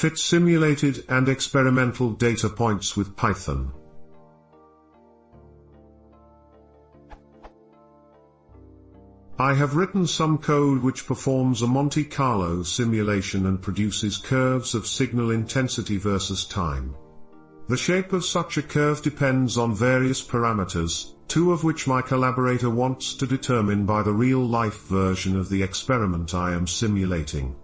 Fit simulated and experimental data points with Python. I have written some code which performs a Monte Carlo simulation and produces curves of signal intensity versus time. The shape of such a curve depends on various parameters, two of which my collaborator wants to determine by the real-life version of the experiment I am simulating.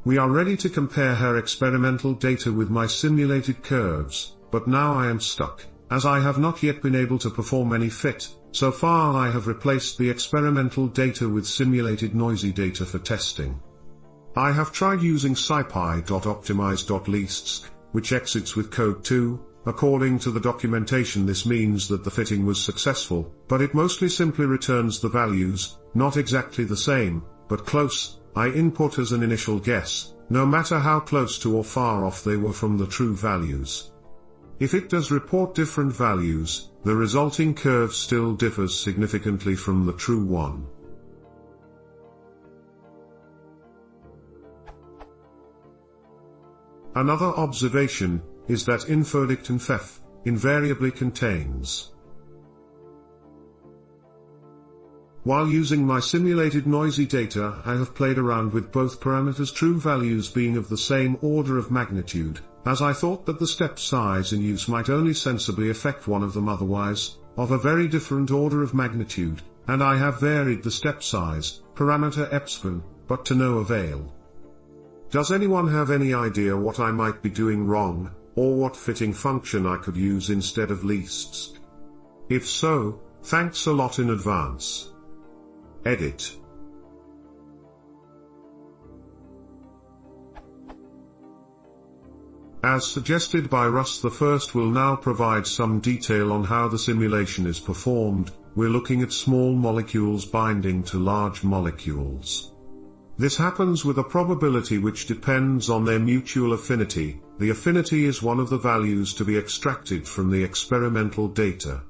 We are ready to compare her experimental data with my simulated curves, but now I am stuck, as I have not yet been able to perform any fit. So far I have replaced the experimental data with simulated noisy data for testing. I have tried using scipy.optimize.leastsquares, which exits with code 2. According to the documentation, this means that the fitting was successful, but it mostly simply returns the values, not exactly the same, but close. I input as an initial guess, no matter how close to or far off they were from the true values. If it does report different values, the resulting curve still differs significantly from the true one. Another observation is that infodictInfef invariably contains. While using my simulated noisy data, I have played around with both parameters' true values being of the same order of magnitude, as I thought that the step size in use might only sensibly affect one of them, otherwise, of a very different order of magnitude, and I have varied the step size, parameter epsilon, but to no avail. Does anyone have any idea what I might be doing wrong, or what fitting function I could use instead of leasts? If so, thanks a lot in advance. Edit. As suggested by Russ, the first will now provide some detail on how the simulation is performed. We're looking at small molecules binding to large molecules. This happens with a probability which depends on their mutual affinity. The affinity is one of the values to be extracted from the experimental data.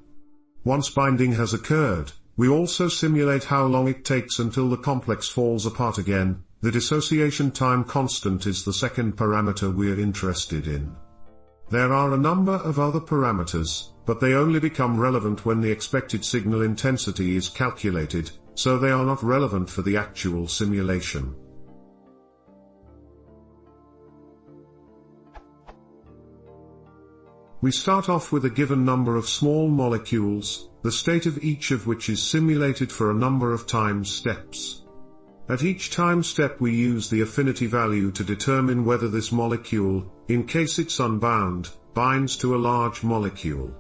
Once binding has occurred, we also simulate how long it takes until the complex falls apart again. The dissociation time constant is the second parameter we're interested in. There are a number of other parameters, but they only become relevant when the expected signal intensity is calculated, so they are not relevant for the actual simulation. We start off with a given number of small molecules, the state of each of which is simulated for a number of time steps. At each time step we use the affinity value to determine whether this molecule, in case it's unbound, binds to a large molecule.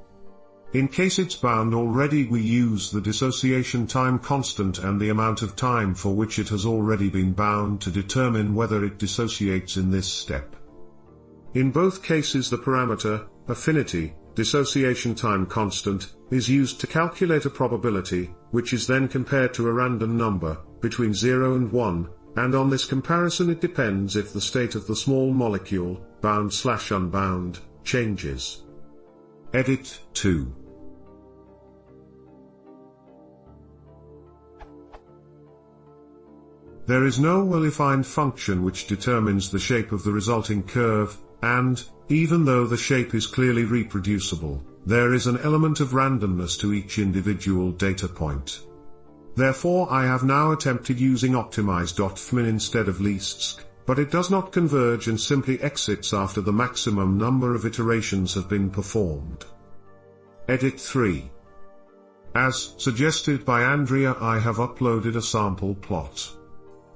In case it's bound already, we use the dissociation time constant and the amount of time for which it has already been bound to determine whether it dissociates in this step. In both cases the parameter, affinity, dissociation time constant, is used to calculate a probability, which is then compared to a random number, between 0 and 1, and on this comparison it depends if the state of the small molecule, bound/unbound, changes. Edit 2. There is no well-defined function which determines the shape of the resulting curve, and, even though the shape is clearly reproducible, there is an element of randomness to each individual data point. Therefore I have now attempted using optimize.fmin instead of leastsquares, but it does not converge and simply exits after the maximum number of iterations have been performed. Edit 3. As suggested by Andrea, I have uploaded a sample plot.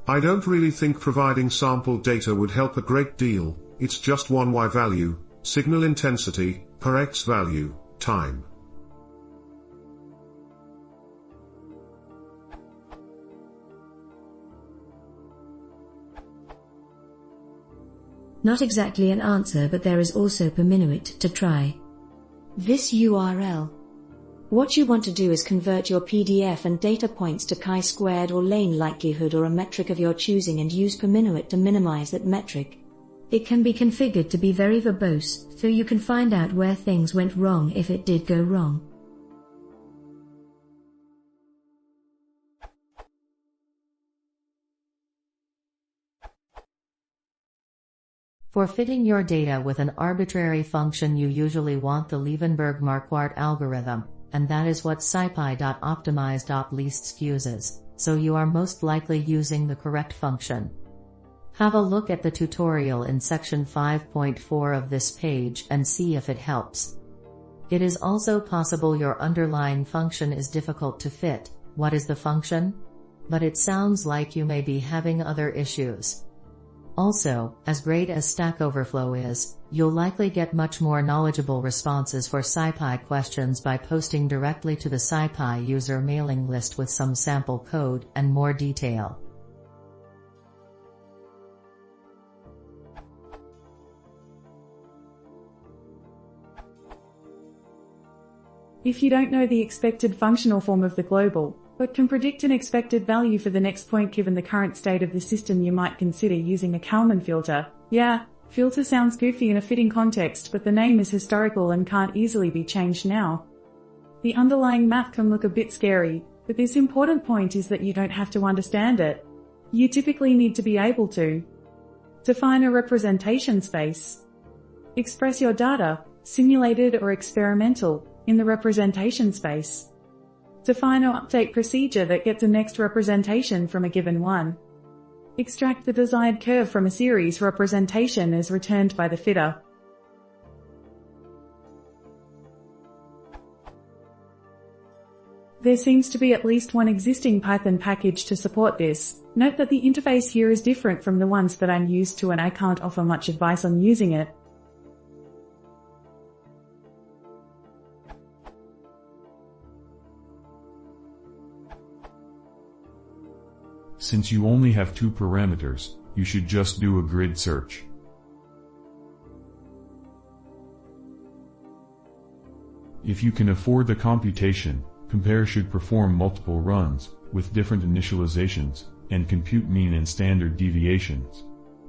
I don't really think providing sample data would help a great deal. It's just one Y value, signal intensity, per X value, time. Not exactly an answer, but there is also per minuit to try. This URL. What you want to do is convert your PDF and data points to chi-squared or lane likelihood or a metric of your choosing and use per minuit to minimize that metric. It can be configured to be very verbose, so you can find out where things went wrong if it did go wrong. For fitting your data with an arbitrary function, you usually want the Liebenberg-Marquardt algorithm, and that is what scipy.optimize.least uses, so you are most likely using the correct function. Have a look at the tutorial in section 5.4 of this page and see if it helps. It is also possible your underlying function is difficult to fit. What is the function? But it sounds like you may be having other issues. Also, as great as Stack Overflow is, you'll likely get much more knowledgeable responses for scipy questions by posting directly to the scipy user mailing list with some sample code and more detail. If you don't know the expected functional form of the global, but can predict an expected value for the next point given the current state of the system, you might consider using a Kalman filter. Yeah, filter sounds goofy in a fitting context, but the name is historical and can't easily be changed now. The underlying math can look a bit scary, but this important point is that you don't have to understand it. You typically need to be able to define a representation space, express your data, simulated or experimental, in the representation space, define or update procedure that gets a next representation from a given one, extract the desired curve from a series representation as returned by the fitter. There seems to be at least one existing Python package to support this. Note that the interface here is different from the ones that I'm used to, and I can't offer much advice on using it. Since you only have 2 parameters, you should just do a grid search. If you can afford the computation, Compare should perform multiple runs, with different initializations, and compute mean and standard deviations.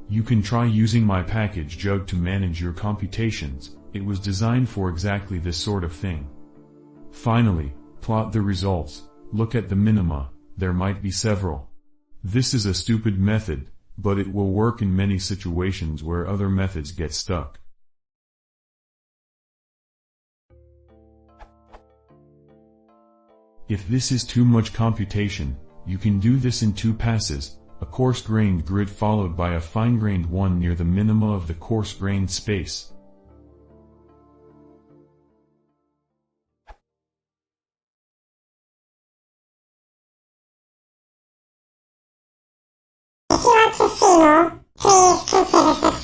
You can try using my package Jug to manage your computations. It was designed for exactly this sort of thing. Finally, plot the results, look at the minima, there might be several. This is a stupid method, but it will work in many situations where other methods get stuck. If this is too much computation, you can do this in 2 passes, a coarse-grained grid followed by a fine-grained one near the minima of the coarse-grained space. If you want to see more, please consider subscribing.